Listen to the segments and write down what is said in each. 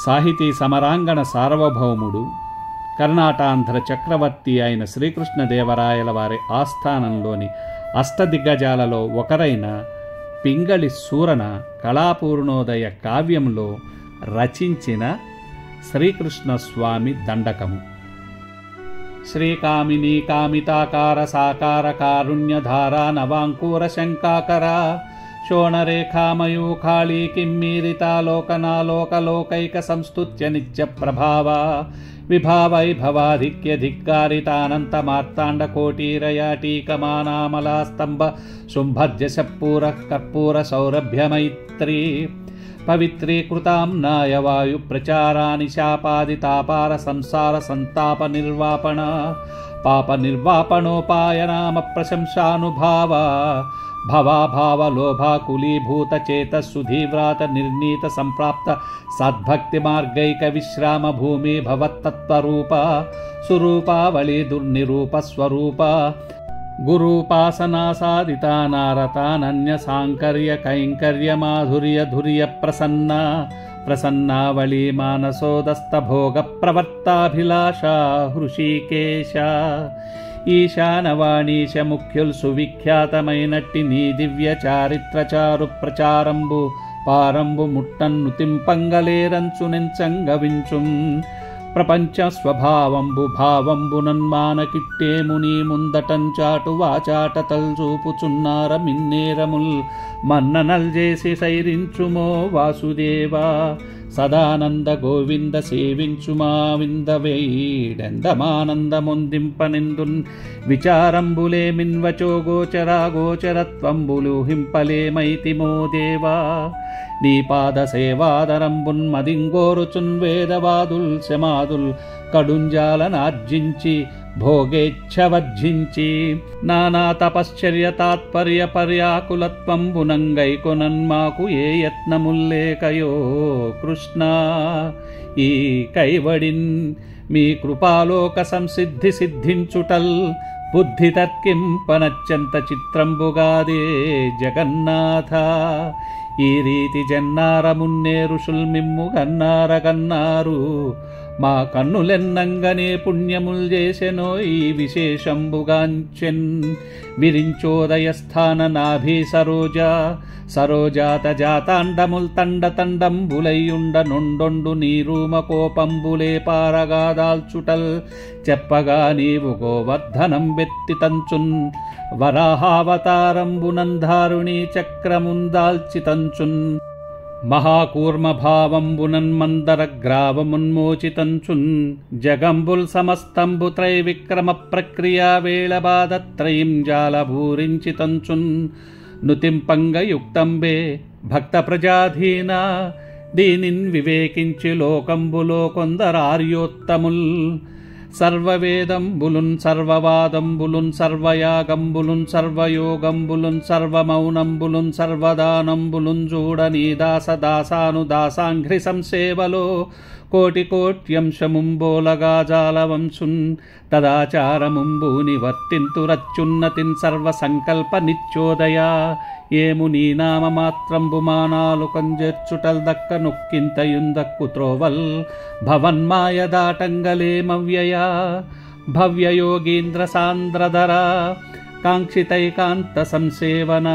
సాహితీ సమరాంగణ సార్వభౌముడు, కర్ణాటాంధ్ర చక్రవర్తి అయిన శ్రీకృష్ణదేవరాయల వారి ఆస్థానంలోని అష్టదిగ్గజాలలో ఒకరైన పింగళి సూరన కళాపూర్ణోదయ కావ్యంలో రచించిన శ్రీకృష్ణ స్వామి దండకము. శ్రీకామినీ కామితాకార సాకార కారుణ్యధారా నవాంకూర శంకాకర శోణరేఖామయూఖాళీ కిమ్మీరితాలోకనాలోకలోకైక సంస్తుత్య నిత్య ప్రభావ విభావైభవాధిక్యధిక్కారితానంతమార్తాండకోటీరయాటీకమానామలాస్తంభ శుంభద్యశపూర కర్పూర సౌరభ్యమైత్రీ పవిత్రీకృతాంనాయ వాయు ప్రచారాని శాపాదితాపార సంసార సంతాప నిర్వాపణ పాప నిర్వాపణోపాయ నామ ప్రశంసానుభావ భవాభావలోభాకులీభూత చేతస్సుధీవ్రాత నిర్నీత సంప్రాప్త సద్భక్తి మార్గైక విశ్రామ భూమి భవత్తత్వరూప సురూపావళి దుర్నిరూప స్వరూప గురూపాసనాసాదితానారతానన్య సాంకర్య కైంకర్య మాధుర్య ధుర్య ప్రసన్న ప్రసన్నావళీ మానసోదస్త భోగ ప్రవర్తాభిలాష హృషీకేశ ఈశానవాణీశ ముఖ్యుల్ సువిఖ్యాతమైనట్టి నీ దివ్య చారిత్ర చారు ప్రచారంబు పారంబు ముట్టన్ను తింపంగలేరంచు నెంచంగవించుం ప్రపంచ స్వభావంబు భావంబు నన్మానకిట్టేము నీ ముందటంచాటు వాచాట తల్చూపుచున్నార మిన్నేరముల్ మన్ననల్ చేసి సైరించుమో వాసుదేవా సదానంద గోవింద సేవించుమా వింద వేడెందమానందముందింపనిందున్ విచారంబులే మిన్వచో గోచరా గోచరత్వంబులు హింపలేమైతిమో దేవా నీ పాద సేవాదరంబున్ మదింగోరుచున్ వేదవాదుల్ శమాదుల్ కడుంజాలనార్జించి భోగేచ్ఛవర్జించి నానా తపశ్చర్య తాత్పర్య పర్యాకులత్వంబునంగైకొనన్మాకు ఏ యత్నముల్లేకయో కృష్ణ ఈ కైవడిన్ మీ కృపాలోక సంసిద్ధి సిద్ధించుటల్ బుద్ధి తర్కింపనత్యంత చిత్రంబుగాదే జగన్నాథ ఈ రీతి జన్నార మున్నే ఋషుల్ మిమ్ము గన్నార గన్నారు మా కన్నులెన్నంగనే పుణ్యముల్ చేసెనో ఈ విశేషంబుగాంచెన్ విరించోదయస్థాన నాభి సరోజా సరోజాత జాతాండముల్ తండ తండంబులయ్యుండ నొండొండు నీరూమ కోపంబులే పారగాదాల్చుటల్ చెప్పగా నీవు గోవర్ధనం వెత్తి తంచున్ వరాహావతారంబునంధారుణీ చక్రముందాల్చి తంచున్ మహాకూర్మభావంబునన్ మందర గ్రావమున్మోచితంచున్ జగంబుల్ సమస్తంబు త్రైవిక్రమ ప్రక్రియా వేళబాధత్రయం జాలభూరించి తంచున్ నుతింపంగయుక్తంబే భక్త ప్రజాధీన దీనిన్ వివేకించి లోకంబులో కొందరార్యోత్తముల్ సర్వవేదంబులున్ సర్వవాదంబులున్ సర్వయాగంబులున్ సర్వయోగంబులున్ సర్వమౌనంబులున్ సర్వదానంబులున్ చూడనీ దాసదాసాను దాసాంఘ్రి సంసేవలో కోటి కోట్యంశముంబోలగా జాలవంశున్ తదాచారముంబు నివర్తింతురత్యున్నతిన్ సర్వసంకల్ప నిత్యోదయ ఏము నీ నామమాత్రంబు మానాలు కంజెర్చుటల్ దక్క నొక్కింతయుందక్కు త్రోవల్ భవన్మాయ దాటంగలేమవ్యయ భవ్యయోగీంద్ర సాంద్రధర కాంక్షితైకాంత సంసేవన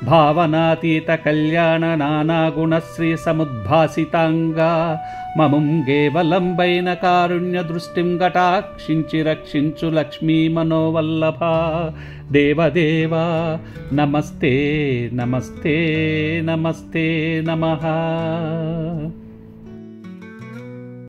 భావనాతీత కళ్యాణ నానాగుణశ్రీ సముద్భాసితాంగా మముం కేవలంబైన కారుణ్య దృష్టిం కటాక్షించి రక్షించు లక్ష్మీ మనోవల్లభ దేవదేవా నమస్తే నమస్తే నమస్తే నమః.